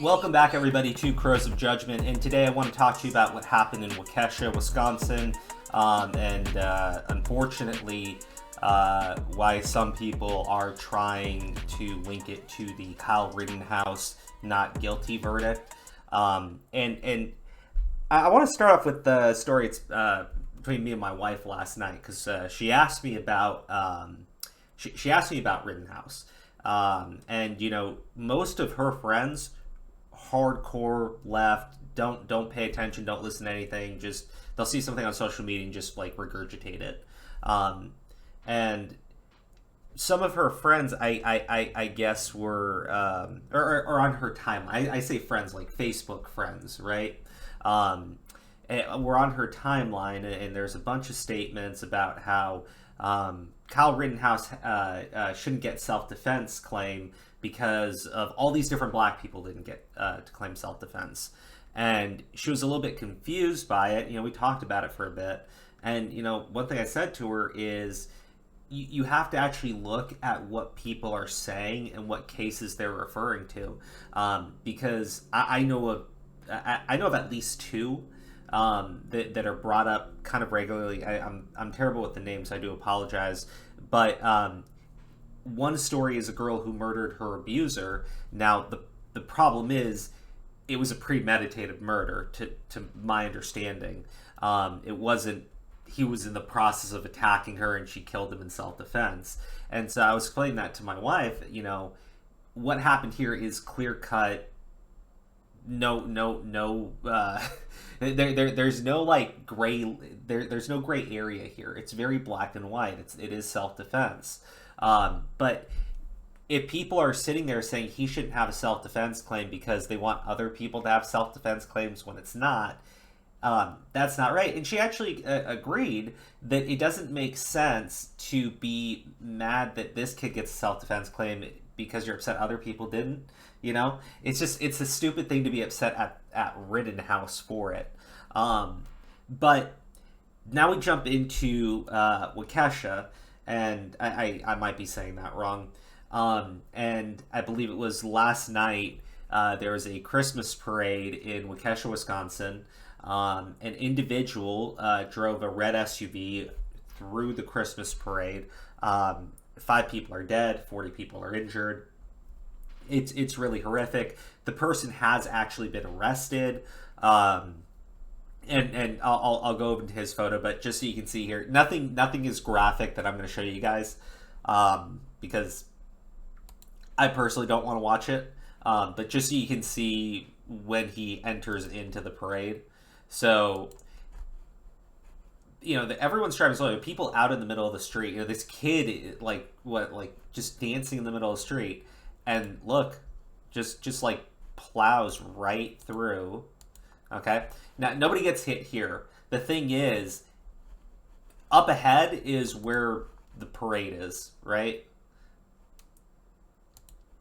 Welcome back, everybody, to Crows of Judgment, and today I want to talk to you about what happened in Waukesha, Wisconsin, and unfortunately, why some people are trying to link it to the Kyle Rittenhouse not guilty verdict. And I want to start off with the story between me and my wife last night, because she asked me about she asked me about Rittenhouse, and most of her friends, hardcore left, don't pay attention, don't listen to anything, just they'll see something on social media and just like regurgitate it. And some of her friends, I guess, were or on her timeline. I say friends like Facebook friends, right? We're on her timeline, and there's a bunch of statements about how Kyle Rittenhouse shouldn't get self-defense claim because of all these different black people didn't get to claim self-defense. And she was a little bit confused by it. We talked about it for a bit. And, one thing I said to her is you have to actually look at what people are saying and what cases they're referring to. Because I know of at least two that are brought up kind of regularly. I'm terrible with the names, I do apologize. But one story is a girl who murdered her abuser. Now, the problem is it was a premeditated murder, to my understanding. It wasn't, he was in the process of attacking her and she killed him in self-defense. And so I was explaining that to my wife. What happened here is clear-cut. There's no like gray. There's no gray area here. It's very black and white. It is self-defense. But if people are sitting there saying he shouldn't have a self-defense claim because they want other people to have self-defense claims when it's not, that's not right. And she actually agreed that it doesn't make sense to be mad that this kid gets a self-defense claim because you're upset other people didn't. It's a stupid thing to be upset at Rittenhouse for it. But now we jump into Waukesha, and I might be saying that wrong. And I believe it was last night, there was a Christmas parade in Waukesha, Wisconsin. An individual drove a red SUV through the Christmas parade. 5 people are dead, 40 people are injured. It's really horrific. The person has actually been arrested. And I'll go into his photo, but just so you can see here, nothing is graphic that I'm going to show you guys, because I personally don't want to watch it. But just so you can see when he enters into the parade. So, everyone's driving slowly. People out in the middle of the street. This kid, just dancing in the middle of the street, and look, just like plows right through. Okay, now nobody gets hit here. The thing is, up ahead is where the parade is, right?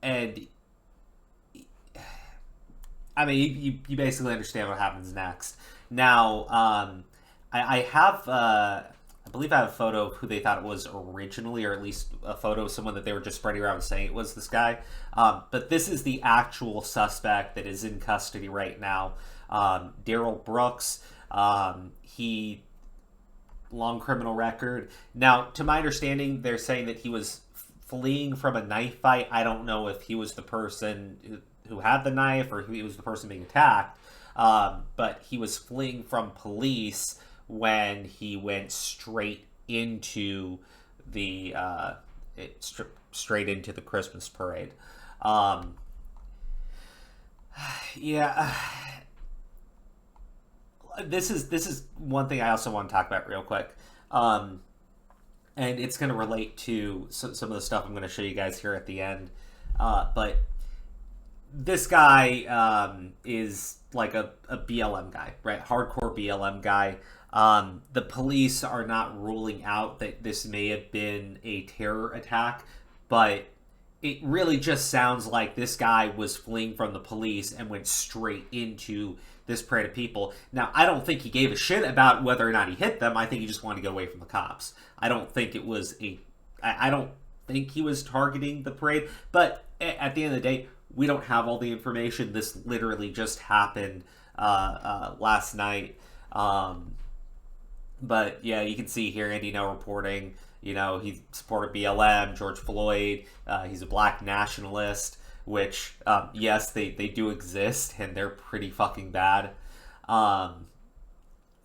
And I mean, you basically understand what happens next. Now, I have, I believe I have a photo of who they thought it was originally, or at least a photo of someone that they were just spreading around saying it was this guy. But this is the actual suspect that is in custody right now. Daryl Brooks. He, long criminal record. Now, to my understanding, they're saying that he was fleeing from a knife fight. I don't know if he was the person who had the knife or he was the person being attacked. But he was fleeing from police when he went straight into the straight into the Christmas parade. Yeah. This is one thing I also want to talk about real quick. And it's going to relate to some of the stuff I'm going to show you guys here at the end. But this guy is like a BLM guy, right? Hardcore BLM guy. The police are not ruling out that this may have been a terror attack, but it really just sounds like this guy was fleeing from the police and went straight into this parade of people. Now, I don't think he gave a shit about whether or not he hit them. I think he just wanted to get away from the cops. I don't think I don't think he was targeting the parade. But at the end of the day, we don't have all the information. This literally just happened last night. But yeah, you can see here Andy Ngo reporting, he supported BLM, George Floyd. He's a black nationalist, which, yes, they do exist, and they're pretty fucking bad.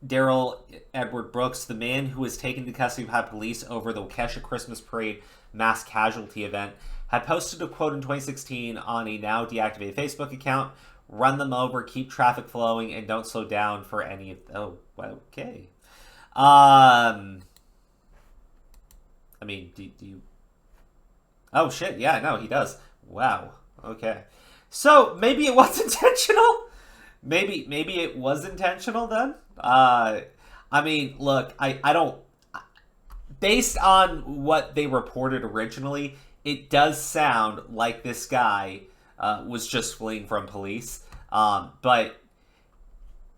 Daryl Edward Brooks, the man who was taken into custody by police over the Waukesha Christmas Parade mass casualty event, had posted a quote in 2016 on a now deactivated Facebook account: "Run them over, keep traffic flowing, and don't slow down for any of..." Oh, okay. I mean, do you... Oh, shit, yeah, no, he does. Wow, okay. So, maybe it was intentional? Maybe it was intentional then? I mean, look, I don't... Based on what they reported originally, it does sound like this guy was just fleeing from police. But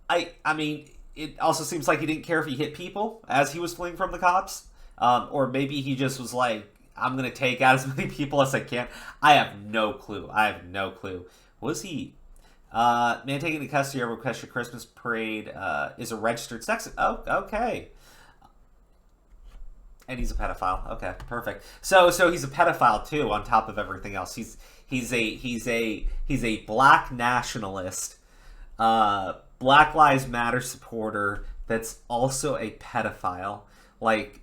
I mean, it also seems like he didn't care if he hit people as he was fleeing from the cops. Or maybe he just was like, I'm going to take out as many people as I can. I have no clue. Was he... man taken into custody over Waukesha Christmas Parade is a registered sex... Oh, okay. And he's a pedophile. Okay, perfect. So he's a pedophile too, on top of everything else. He's a black nationalist, Black Lives Matter supporter that's also a pedophile. Like,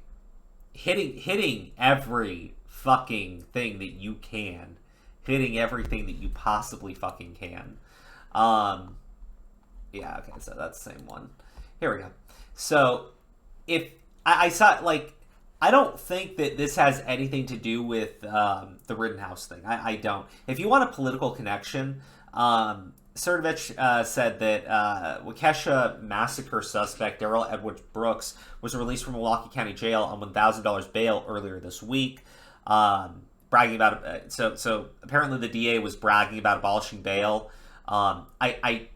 hitting every fucking thing that you can. Hitting everything that you possibly fucking can. Yeah, okay, so that's the same one. Here we go. So, if I saw, like, I don't think that this has anything to do with the Rittenhouse thing. I don't. If you want a political connection, Cernovich said that Waukesha Massacre suspect Daryl Edward Brooks was released from Milwaukee County Jail on $1,000 bail earlier this week. Bragging about... So apparently the DA was bragging about abolishing bail. I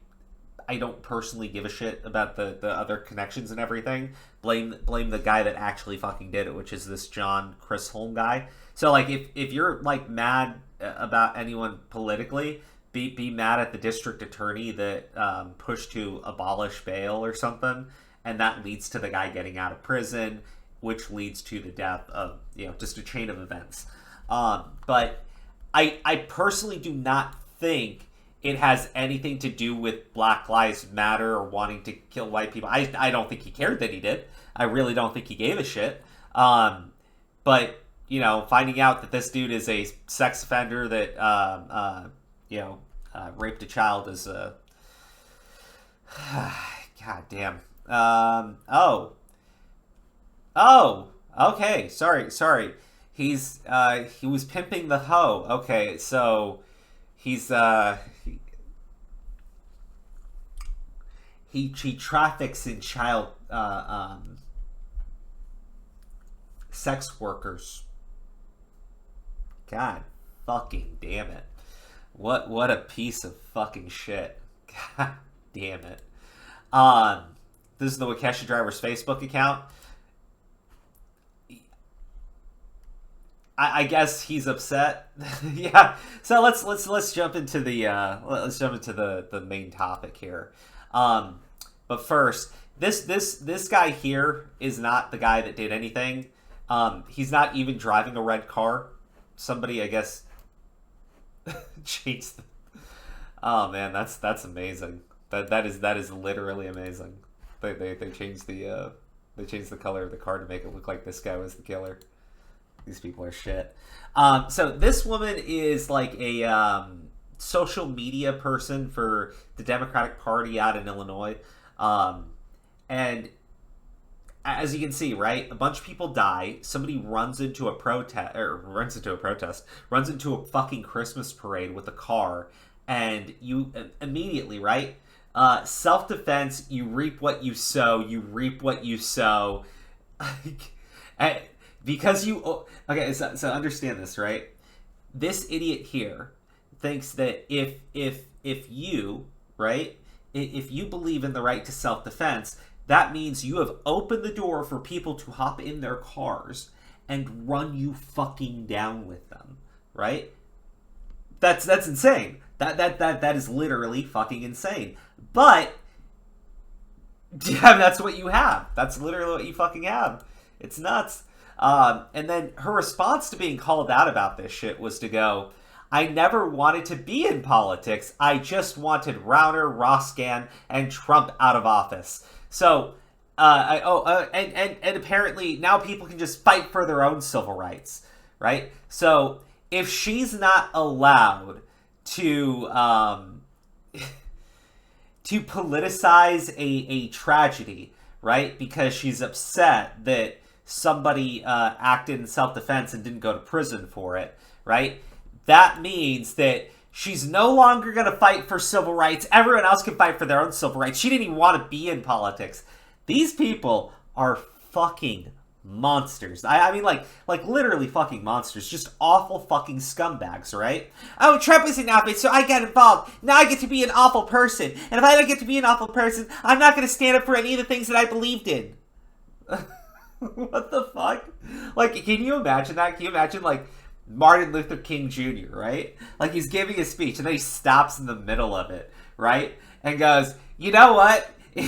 don't personally give a shit about the other connections and everything. Blame the guy that actually fucking did it, which is this John Chisholm guy. So, like, if you're, like, mad about anyone politically, be mad at the district attorney that pushed to abolish bail or something, and that leads to the guy getting out of prison, which leads to the death of, just a chain of events. But I personally do not think it has anything to do with Black Lives Matter or wanting to kill white people. I don't think he cared that he did. I really don't think he gave a shit. But, finding out that this dude is a sex offender that, raped a child is a... God damn. Okay. Sorry. He was pimping the hoe. Okay, so... He traffics in child sex workers. God fucking damn it. What a piece of fucking shit. God damn it. This is the Waukesha driver's Facebook account. I guess he's upset. Yeah. So let's jump into the main topic here. But first, this guy here is not the guy that did anything. He's not even driving a red car. Somebody, I guess, changed. Oh man, that's amazing. That is literally amazing. They changed the color of the car to make it look like this guy was the killer. These people are shit. So this woman is like a social media person for the Democratic Party out in Illinois. And as you can see, right, a bunch of people die. Somebody runs into a fucking Christmas parade with a car. And you immediately, right, self-defense, you reap what you sow. Because okay, so understand this, right? This idiot here thinks that if you, right, if you believe in the right to self-defense, that means you have opened the door for people to hop in their cars and run you fucking down with them, right? That's insane. That is literally fucking insane. But yeah, that's what you have. That's literally what you fucking have. It's nuts. And then her response to being called out about this shit was to go, I never wanted to be in politics. I just wanted Rauner, Roscan, and Trump out of office. So, and apparently now people can just fight for their own civil rights, right? So if she's not allowed to to politicize a tragedy, right? Because she's upset that somebody acted in self-defense and didn't go to prison for it, right? That means that she's no longer going to fight for civil rights. Everyone else can fight for their own civil rights. She didn't even want to be in politics. These people are fucking monsters. I mean, like literally fucking monsters. Just awful fucking scumbags, right? Oh, Trump is an awful, so I got involved. Now I get to be an awful person. And if I don't get to be an awful person, I'm not going to stand up for any of the things that I believed in. What the fuck? Like, can you imagine that? Can you imagine, like, Martin Luther King Jr., right? Like, he's giving a speech, and then he stops in the middle of it, right? And goes, you know what? Can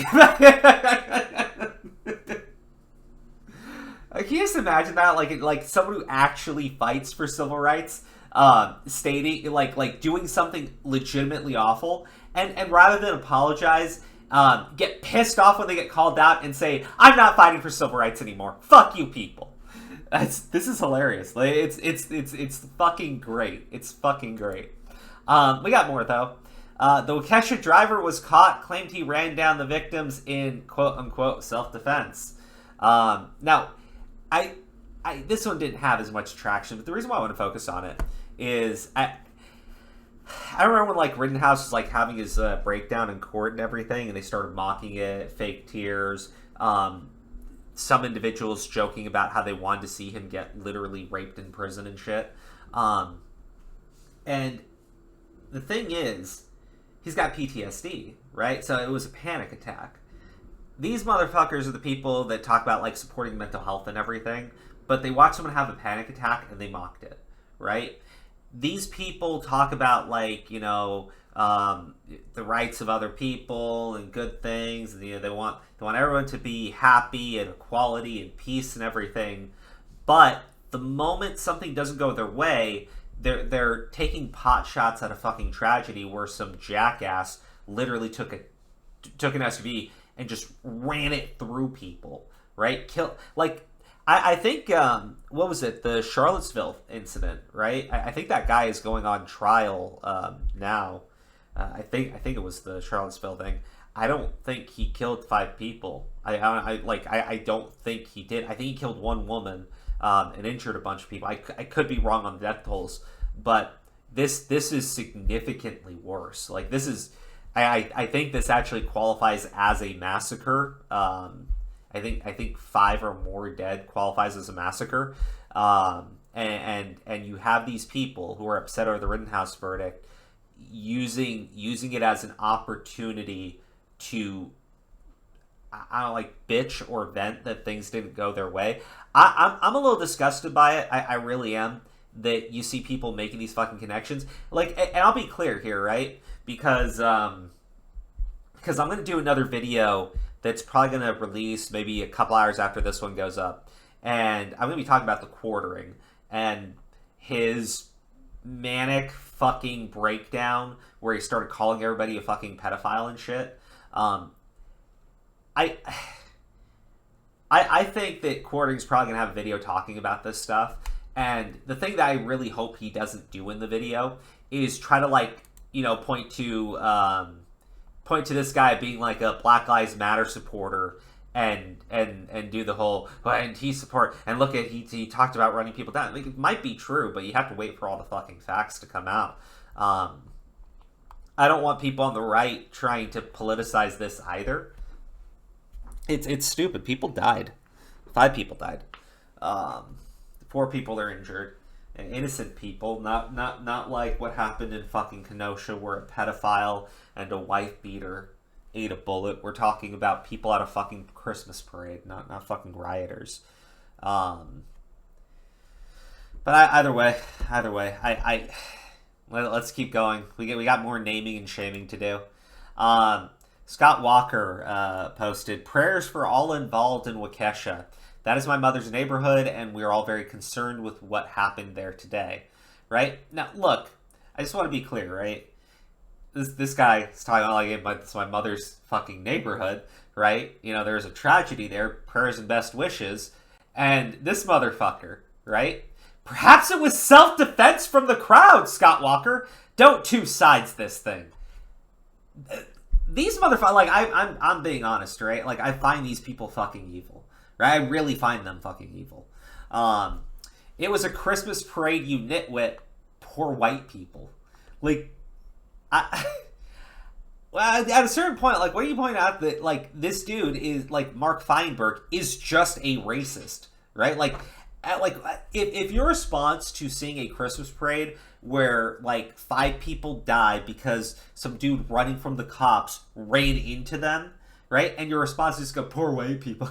you just imagine that? Like someone who actually fights for civil rights, stating, like doing something legitimately awful, and rather than apologize, get pissed off when they get called out and say, I'm not fighting for civil rights anymore. Fuck you people. This is hilarious. Like, it's fucking great. It's fucking great. We got more though. The Waukesha driver was caught, claimed he ran down the victims in quote unquote self-defense. Now, this one didn't have as much traction, but the reason why I want to focus on it is I remember when like Rittenhouse was like having his breakdown in court and everything, and they started mocking it, fake tears. Some individuals joking about how they wanted to see him get literally raped in prison and shit. And the thing is, he's got PTSD, right? So it was a panic attack. These motherfuckers are the people that talk about like supporting mental health and everything, but they watched someone have a panic attack and they mocked it, right? These people talk about like, you know, the rights of other people and good things, and you know, they want everyone to be happy and equality and peace and everything. But the moment something doesn't go their way, they're taking pot shots at a fucking tragedy where some jackass literally took an SUV and just ran it through people, right? I think, what was it? The Charlottesville incident, right? I think that guy is going on trial now. I think it was the Charlottesville thing. I don't think he killed 5 people. I don't think he did. I think he killed 1 woman and injured a bunch of people. I could be wrong on the death tolls, but this is significantly worse. Like, this is, I think this actually qualifies as a massacre. I think 5 or more dead qualifies as a massacre. And you have these people who are upset over the Rittenhouse verdict using it as an opportunity to, I don't like, bitch or vent that things didn't go their way. I'm a little disgusted by it. I really am, that you see people making these fucking connections. Like, and I'll be clear here, right? Because I'm going to do another video that's probably going to release maybe a couple hours after this one goes up. And I'm going to be talking about the quartering and his manic fucking breakdown where he started calling everybody a fucking pedophile and shit. I think that Quartering's probably going to have a video talking about this stuff. And the thing that I really hope he doesn't do in the video is try to, like, you know, point to this guy being like a Black Lives Matter supporter and do the whole, and he support, and look at, he talked about running people down. Like, it might be true, but you have to wait for all the fucking facts to come out. I don't want people on the right trying to politicize this either. It's stupid. People died. 5 people died. 4 people are injured. And innocent people, not like what happened in fucking Kenosha where a pedophile and a wife beater ate a bullet. We're talking about people at a fucking Christmas parade, not fucking rioters. But either way, Let's keep going. We got more naming and shaming to do. Um, Scott Walker posted prayers for all involved in Waukesha. That is my mother's neighborhood, and we are all very concerned with what happened there today. Right now, look, I just want to be clear, right? This guy is talking like it's my mother's fucking neighborhood, right? You know, there's a tragedy there. Prayers and best wishes, and this motherfucker, right? Perhaps it was self-defense from the crowd, Scott Walker. Don't two sides this thing. These motherfuckers, like, I'm being honest, right? Like, I find these people fucking evil, right? I really find them fucking evil. It was a Christmas parade, you nitwit. Poor white people. Like, well, at a certain point, like, what do you point out that, like, this dude is, like, Mark Feinberg is just a racist, right? Like, if your response to seeing a Christmas parade where, like, 5 people died because some dude running from the cops ran into them, right? And your response is go, poor white people.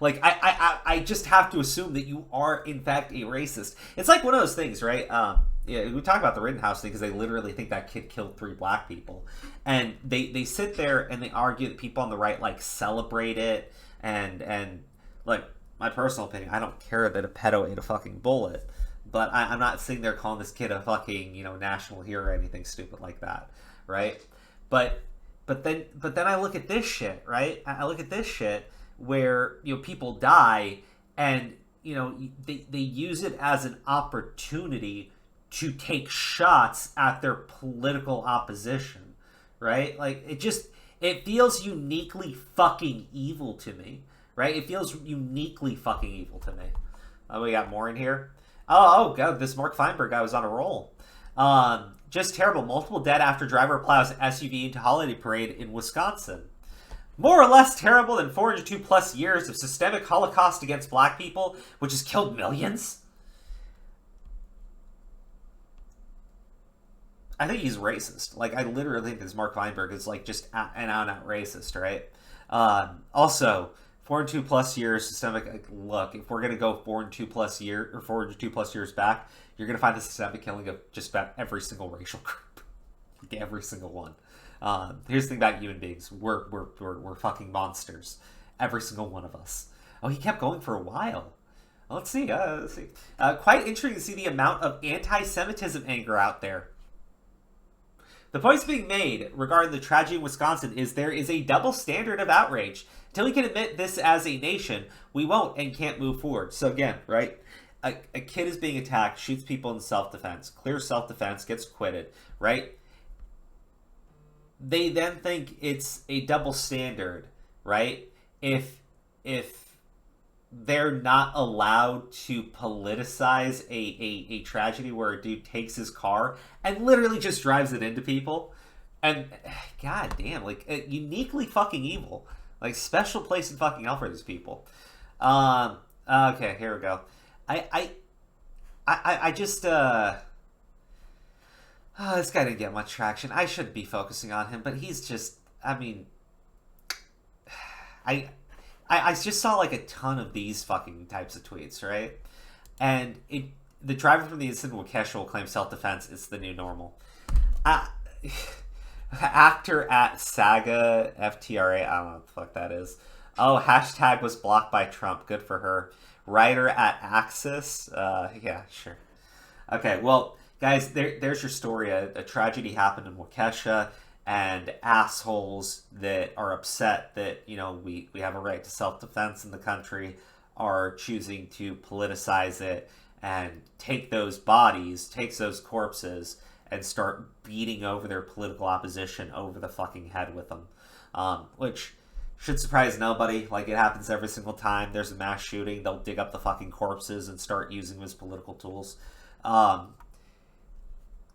Like, I just have to assume that you are, in fact, a racist. It's like one of those things, right? Yeah, we talk about the Rittenhouse thing because they literally think that kid killed 3 black people. And they sit there and they argue that people on the right, like, celebrate it. And like, my personal opinion, I don't care that a pedo ate a fucking bullet. But I'm not sitting there calling this kid a fucking, you know, national hero or anything stupid like that, right? But then I look at this shit, right? I look at this shit where, you know, people die and, you know, they use it as an opportunity to take shots at their political opposition, right? Like, it feels uniquely fucking evil to me, right? It feels uniquely fucking evil to me. We got more in here. Oh god, this Mark Feinberg guy was on a roll. Just terrible. Multiple dead after driver plows SUV into holiday parade in Wisconsin. More or less terrible than 402 plus years of systemic Holocaust against black people, which has killed millions. I think he's racist. Like, I literally think this Mark Feinberg is, like, just an out-and-out racist, right? Also, 402 plus years systemic. Like, look, if we're gonna go 402 plus years back, you're gonna find the systemic killing of just about every single racial group, like every single one. Here's the thing about human beings: we're fucking monsters, every single one of us. Oh, he kept going for a while. Let's see. Quite interesting to see the amount of anti-Semitism anger out there. The points being made regarding the tragedy in Wisconsin is there is a double standard of outrage. Until we can admit this as a nation, we won't and can't move forward. So again, right? A kid is being attacked, shoots people in self-defense. Clear self-defense, gets acquitted, right? They then think it's a double standard, right? If they're not allowed to politicize a tragedy where a dude takes his car and literally just drives it into people. And, god damn, like, uniquely fucking evil. Like, special place in fucking hell for these people. Okay, here we go. I just, this guy didn't get much traction. I shouldn't be focusing on him, but he's just, I mean, I just saw, like, a ton of these fucking types of tweets, right? And the driver from the incident in Waukesha will claim self-defense is the new normal. Actor at Saga FTRA, I don't know what the fuck that is. Oh, hashtag was blocked by Trump. Good for her. Writer at Axis. Yeah, sure. Okay, well, guys, there's your story. A tragedy happened in Waukesha, and assholes that are upset that, you know, we have a right to self-defense in the country are choosing to politicize it and take those bodies, takes those corpses, and start beating over their political opposition over the fucking head with them. Which should surprise nobody. Like, it happens every single time there's a mass shooting. They'll dig up the fucking corpses and start using them as political tools. I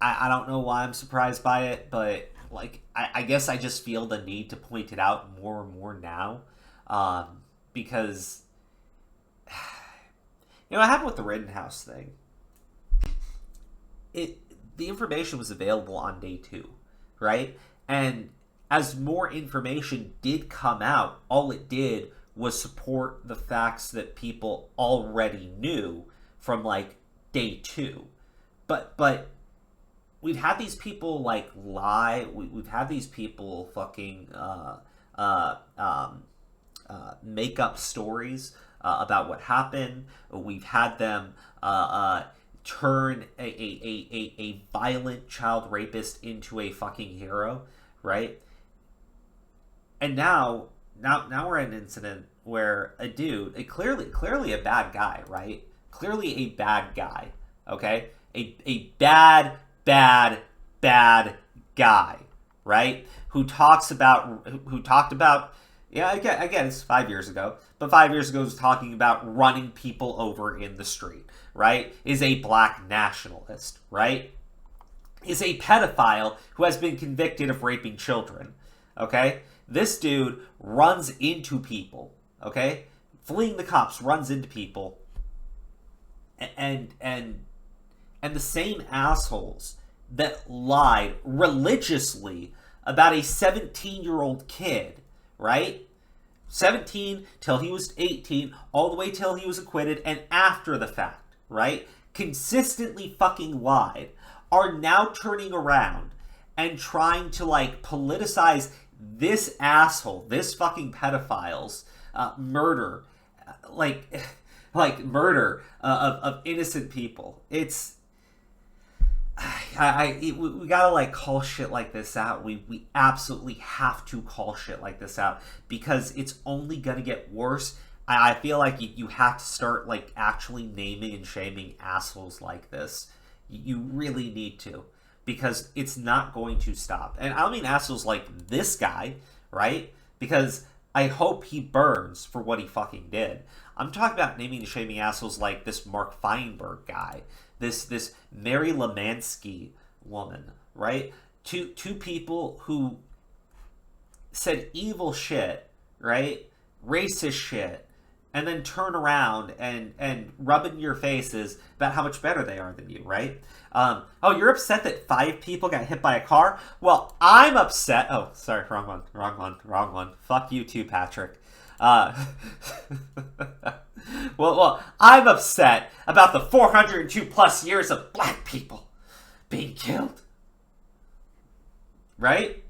don't know why I'm surprised by it, but, like, I guess I just feel the need to point it out more and more now. Because, you know, what happened with the Rittenhouse thing? The information was available on day 2, right? And as more information did come out, all it did was support the facts that people already knew from, like, day 2. But we've had these people like lie. We've had these people fucking make up stories about what happened. We've had them turn a violent child rapist into a fucking hero, right? And now we're at an incident where a dude, clearly a bad guy, right? Clearly a bad guy, okay? A bad guy, right? Who talked about, yeah, again, it's 5 years ago, but 5 years ago was talking about running people over in the street, right? Is a black nationalist, right? Is a pedophile who has been convicted of raping children, okay? This dude runs into people, okay? Fleeing the cops, runs into people, and the same assholes that lied religiously about a 17-year-old kid, right? 17 till he was 18, all the way till he was acquitted, and after the fact, right? Consistently fucking lied, are now turning around and trying to, like, politicize this asshole, this fucking pedophile's murder, like murder of innocent people. It's, we gotta, like, call shit like this out. We absolutely have to call shit like this out, because it's only gonna get worse. I feel like you have to start, like, actually naming and shaming assholes like this. You really need to, because it's not going to stop. And I don't mean assholes like this guy, right? Because I hope he burns for what he fucking did. I'm talking about naming and shaming assholes like this Mark Feinberg guy, this Mary Lemansky woman, right? Two people who said evil shit, right? Racist shit, and then turn around and rub it in your faces about how much better they are than you, right? Oh, you're upset that 5 people got hit by a car? Well, I'm upset. Oh, sorry, wrong one. Fuck you too, Patrick. Well, I'm upset about the 402 plus years of black people being killed. Right?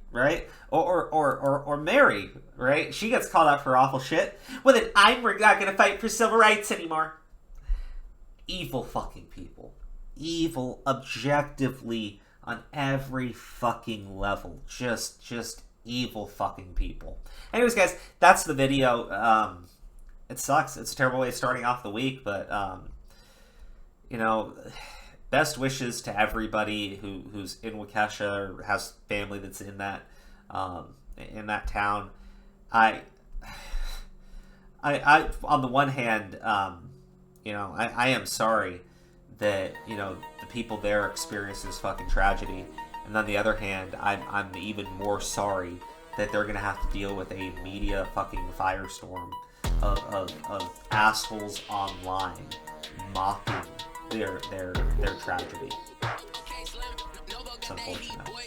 Or Mary, right? She gets called out for awful shit. Well, then I'm not gonna fight for civil rights anymore. Evil fucking people. Evil, objectively, on every fucking level. Just evil fucking people. Anyways, guys, that's the video. It sucks. It's a terrible way of starting off the week, but, you know, best wishes to everybody who's in Waukesha or has family that's in that town. I on the one hand, you know, I am sorry that, you know, the people there experience this fucking tragedy, and on the other hand, I'm even more sorry that they're gonna have to deal with a media fucking firestorm of assholes online mocking their tragedy. It's unfortunate.